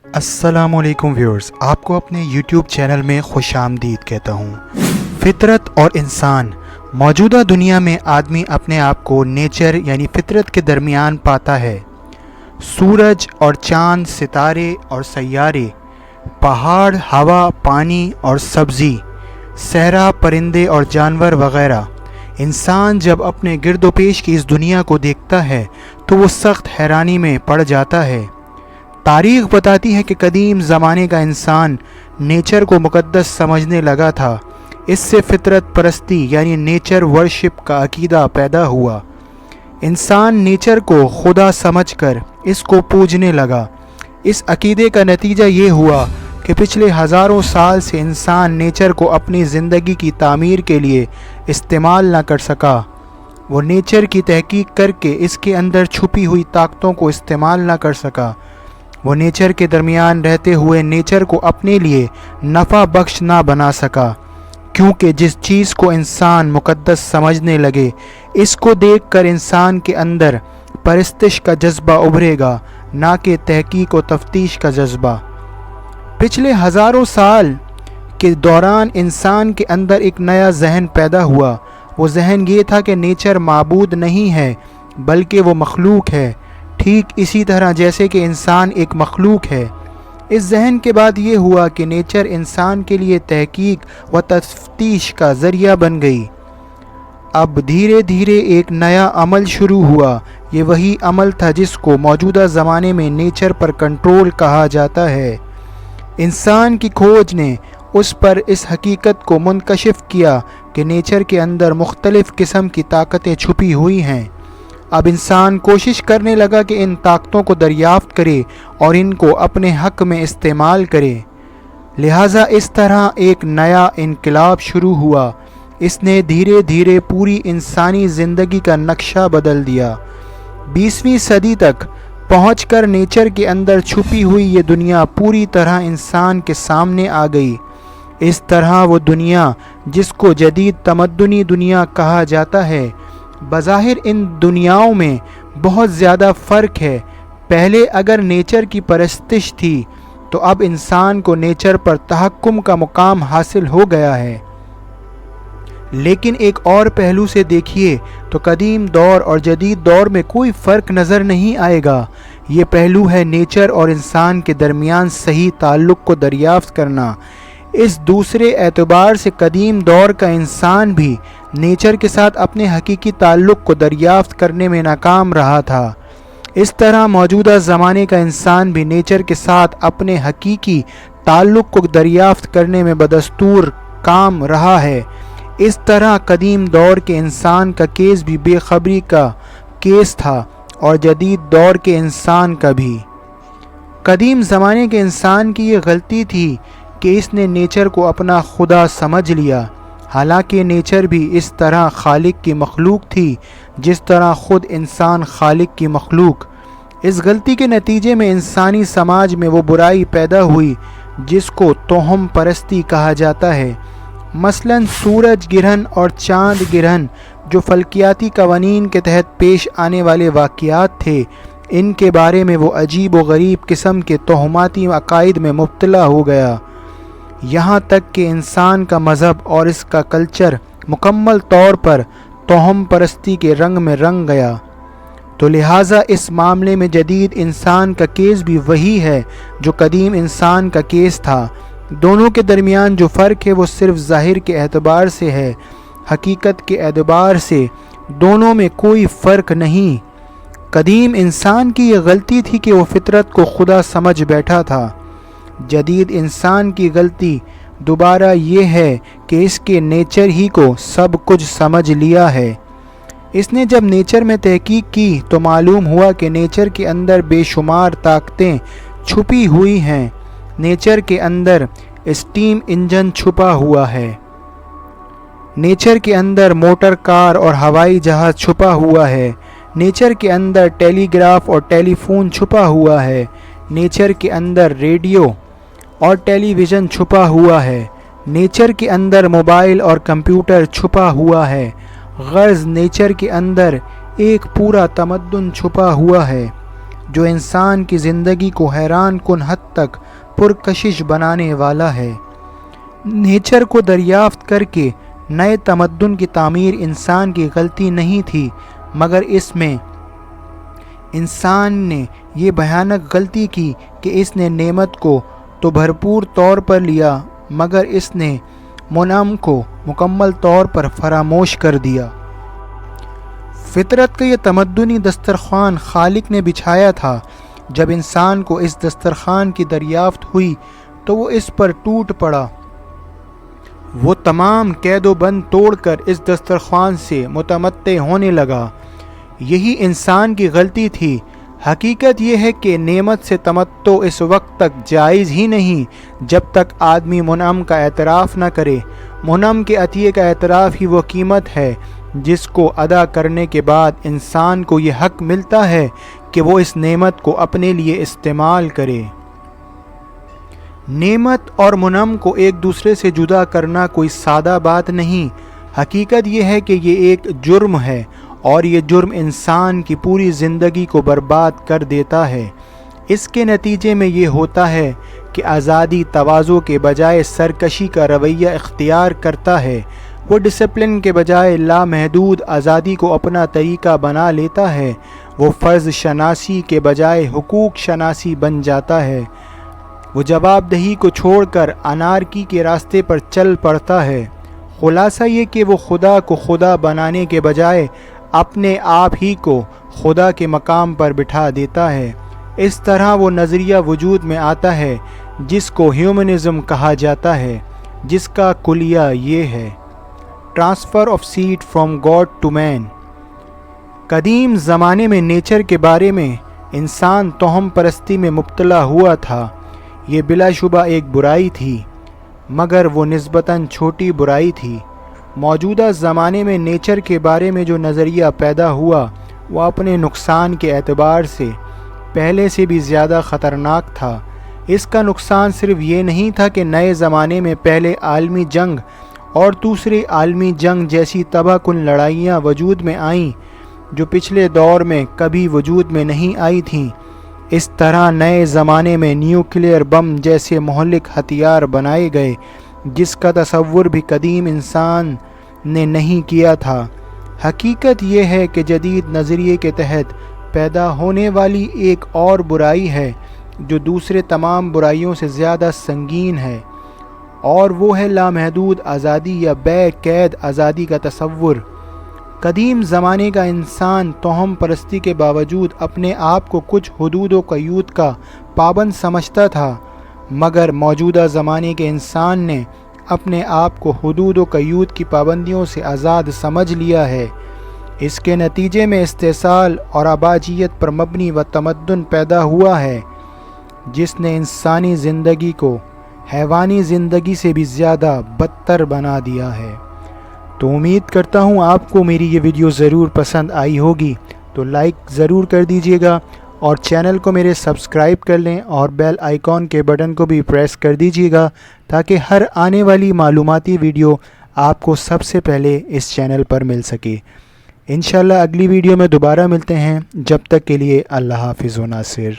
السلام علیکم ویورز، آپ کو اپنے یوٹیوب چینل میں خوش آمدید کہتا ہوں۔ فطرت اور انسان۔ موجودہ دنیا میں آدمی اپنے آپ کو نیچر یعنی فطرت کے درمیان پاتا ہے۔ سورج اور چاند، ستارے اور سیارے، پہاڑ، ہوا، پانی اور سبزی، صحرا، پرندے اور جانور وغیرہ۔ انسان جب اپنے گرد و پیش کی اس دنیا کو دیکھتا ہے تو وہ سخت حیرانی میں پڑ جاتا ہے۔ تاریخ بتاتی ہے کہ قدیم زمانے کا انسان نیچر کو مقدس سمجھنے لگا تھا۔ اس سے فطرت پرستی یعنی نیچر ورشپ کا عقیدہ پیدا ہوا۔ انسان نیچر کو خدا سمجھ کر اس کو پوجنے لگا۔ اس عقیدے کا نتیجہ یہ ہوا کہ پچھلے ہزاروں سال سے انسان نیچر کو اپنی زندگی کی تعمیر کے لیے استعمال نہ کر سکا۔ وہ نیچر کی تحقیق کر کے اس کے اندر چھپی ہوئی طاقتوں کو استعمال نہ کر سکا۔ وہ نیچر کے درمیان رہتے ہوئے نیچر کو اپنے لیے نفع بخش نہ بنا سکا، کیونکہ جس چیز کو انسان مقدس سمجھنے لگے اس کو دیکھ کر انسان کے اندر پرستش کا جذبہ ابھرے گا، نہ کہ تحقیق و تفتیش کا جذبہ۔ پچھلے ہزاروں سال کے دوران انسان کے اندر ایک نیا ذہن پیدا ہوا۔ وہ ذہن یہ تھا کہ نیچر معبود نہیں ہے بلکہ وہ مخلوق ہے، ٹھیک اسی طرح جیسے کہ انسان ایک مخلوق ہے۔ اس ذہن کے بعد یہ ہوا کہ نیچر انسان کے لیے تحقیق و تفتیش کا ذریعہ بن گئی۔ اب دھیرے دھیرے ایک نیا عمل شروع ہوا۔ یہ وہی عمل تھا جس کو موجودہ زمانے میں نیچر پر کنٹرول کہا جاتا ہے۔ انسان کی کھوج نے اس حقیقت کو منکشف کیا کہ نیچر کے اندر مختلف قسم کی طاقتیں چھپی ہوئی ہیں۔ اب انسان کوشش کرنے لگا کہ ان طاقتوں کو دریافت کرے اور ان کو اپنے حق میں استعمال کرے۔ لہٰذا اس طرح ایک نیا انقلاب شروع ہوا۔ اس نے دھیرے دھیرے پوری انسانی زندگی کا نقشہ بدل دیا۔ 20ویں صدی تک پہنچ کر نیچر کے اندر چھپی ہوئی یہ دنیا پوری طرح انسان کے سامنے آ گئی۔ اس طرح وہ دنیا جس کو جدید تمدنی دنیا کہا جاتا ہے، بظاہر ان دنیاؤں میں بہت زیادہ فرق ہے۔ پہلے اگر نیچر کی پرستش تھی تو اب انسان کو نیچر پر تحکم کا مقام حاصل ہو گیا ہے۔ لیکن ایک اور پہلو سے دیکھیے تو قدیم دور اور جدید دور میں کوئی فرق نظر نہیں آئے گا۔ یہ پہلو ہے نیچر اور انسان کے درمیان صحیح تعلق کو دریافت کرنا۔ اس دوسرے اعتبار سے قدیم دور کا انسان بھی نیچر کے ساتھ اپنے حقیقی تعلق کو دریافت کرنے میں ناکام رہا تھا۔ اس طرح موجودہ زمانے کا انسان بھی نیچر کے ساتھ اپنے حقیقی تعلق کو دریافت کرنے میں بدستور کام رہا ہے۔ اس طرح قدیم دور کے انسان کا کیس بھی بے خبری کا کیس تھا اور جدید دور کے انسان کا بھی۔ قدیم زمانے کے انسان کی یہ غلطی تھی کہ اس نے نیچر کو اپنا خدا سمجھ لیا، حالانکہ نیچر بھی اس طرح خالق کی مخلوق تھی جس طرح خود انسان خالق کی مخلوق۔ اس غلطی کے نتیجے میں انسانی سماج میں وہ برائی پیدا ہوئی جس کو توہم پرستی کہا جاتا ہے۔ مثلاً سورج گرہن اور چاند گرہن جو فلکیاتی قوانین کے تحت پیش آنے والے واقعات تھے، ان کے بارے میں وہ عجیب و غریب قسم کے توہماتی عقائد میں مبتلا ہو گیا، یہاں تک کہ انسان کا مذہب اور اس کا کلچر مکمل طور پر توہم پرستی کے رنگ میں رنگ گیا۔ تو لہٰذا اس معاملے میں جدید انسان کا کیس بھی وہی ہے جو قدیم انسان کا کیس تھا۔ دونوں کے درمیان جو فرق ہے وہ صرف ظاہر کے اعتبار سے ہے، حقیقت کے اعتبار سے دونوں میں کوئی فرق نہیں۔ قدیم انسان کی یہ غلطی تھی کہ وہ فطرت کو خدا سمجھ بیٹھا تھا۔ جدید انسان کی غلطی دوبارہ یہ ہے کہ اس کے نیچر ہی کو سب کچھ سمجھ لیا ہے۔ اس نے جب نیچر میں تحقیق کی تو معلوم ہوا کہ نیچر کے اندر بے شمار طاقتیں چھپی ہوئی ہیں۔ نیچر کے اندر اسٹیم انجن چھپا ہوا ہے، نیچر کے اندر موٹر کار اور ہوائی جہاز چھپا ہوا ہے، نیچر کے اندر ٹیلی گراف اور ٹیلی فون چھپا ہوا ہے، نیچر کے اندر ریڈیو اور ٹیلی ویژن چھپا ہوا ہے، نیچر کے اندر موبائل اور کمپیوٹر چھپا ہوا ہے۔ غرض نیچر کے اندر ایک پورا تمدن چھپا ہوا ہے۔ جو انسان کی زندگی کو حیران کن حد تک پرکشش بنانے والا ہے۔ نیچر کو دریافت کر کے نئے تمدن کی تعمیر انسان کی غلطی نہیں تھی، مگر اس میں انسان نے یہ بھیانک غلطی کی کہ اس نے نعمت کو تو بھرپور طور پر لیا، مگر اس نے منعم کو مکمل طور پر فراموش کر دیا۔ فطرت کا یہ تمدنی دسترخوان خالق نے بچھایا تھا۔ جب انسان کو اس دسترخوان کی دریافت ہوئی تو وہ اس پر ٹوٹ پڑا۔ وہ تمام قید و بند توڑ کر اس دسترخوان سے متمتع ہونے لگا۔ یہی انسان کی غلطی تھی۔ حقیقت یہ ہے کہ نعمت سے تمتع اس وقت تک جائز ہی نہیں جب تک آدمی منعم کا اعتراف نہ کرے۔ منعم کے عطیے کا اعتراف ہی وہ قیمت ہے جس کو ادا کرنے کے بعد انسان کو یہ حق ملتا ہے کہ وہ اس نعمت کو اپنے لیے استعمال کرے۔ نعمت اور منعم کو ایک دوسرے سے جدا کرنا کوئی سادہ بات نہیں۔ حقیقت یہ ہے کہ یہ ایک جرم ہے، اور یہ جرم انسان کی پوری زندگی کو برباد کر دیتا ہے۔ اس کے نتیجے میں یہ ہوتا ہے کہ آزادی تواضع کے بجائے سرکشی کا رویہ اختیار کرتا ہے۔ وہ ڈسپلن کے بجائے لامحدود آزادی کو اپنا طریقہ بنا لیتا ہے۔ وہ فرض شناسی کے بجائے حقوق شناسی بن جاتا ہے۔ وہ جواب دہی کو چھوڑ کر انارکی کے راستے پر چل پڑتا ہے۔ خلاصہ یہ کہ وہ خدا کو خدا بنانے کے بجائے اپنے آپ ہی کو خدا کے مقام پر بٹھا دیتا ہے۔ اس طرح وہ نظریہ وجود میں آتا ہے جس کو ہیومنزم کہا جاتا ہے، جس کا کلیہ یہ ہے: transfer of seed from God to man. قدیم زمانے میں نیچر کے بارے میں انسان توہم پرستی میں مبتلا ہوا تھا۔ یہ بلا شبہ ایک برائی تھی، مگر وہ نسبتاً چھوٹی برائی تھی۔ موجودہ زمانے میں نیچر کے بارے میں جو نظریہ پیدا ہوا وہ اپنے نقصان کے اعتبار سے پہلے سے بھی زیادہ خطرناک تھا۔ اس کا نقصان صرف یہ نہیں تھا کہ نئے زمانے میں پہلے عالمی جنگ اور دوسری عالمی جنگ جیسی تباہ کن لڑائیاں وجود میں آئیں جو پچھلے دور میں کبھی وجود میں نہیں آئی تھیں۔ اس طرح نئے زمانے میں نیوکلیئر بم جیسے مہلک ہتھیار بنائے گئے جس کا تصور بھی قدیم انسان نے نہیں کیا تھا۔ حقیقت یہ ہے کہ جدید نظریے کے تحت پیدا ہونے والی ایک اور برائی ہے جو دوسرے تمام برائیوں سے زیادہ سنگین ہے، اور وہ ہے لامحدود آزادی یا بے قید آزادی کا تصور۔ قدیم زمانے کا انسان توہم پرستی کے باوجود اپنے آپ کو کچھ حدود و قیود کا پابند سمجھتا تھا، مگر موجودہ زمانے کے انسان نے اپنے آپ کو حدود و قیود کی پابندیوں سے آزاد سمجھ لیا ہے۔ اس کے نتیجے میں استحصال اور آبادیت پر مبنی و تمدن پیدا ہوا ہے جس نے انسانی زندگی کو حیوانی زندگی سے بھی زیادہ بدتر بنا دیا ہے۔ تو امید کرتا ہوں آپ کو میری یہ ویڈیو ضرور پسند آئی ہوگی، تو لائک ضرور کر دیجیے گا اور چینل کو میرے سبسکرائب کر لیں اور بیل آئیکن کے بٹن کو بھی پریس کر دیجیے گا تاکہ ہر آنے والی معلوماتی ویڈیو آپ کو سب سے پہلے اس چینل پر مل سکے۔ انشاءاللہ اگلی ویڈیو میں دوبارہ ملتے ہیں، جب تک کے لیے اللہ حافظ و ناصر۔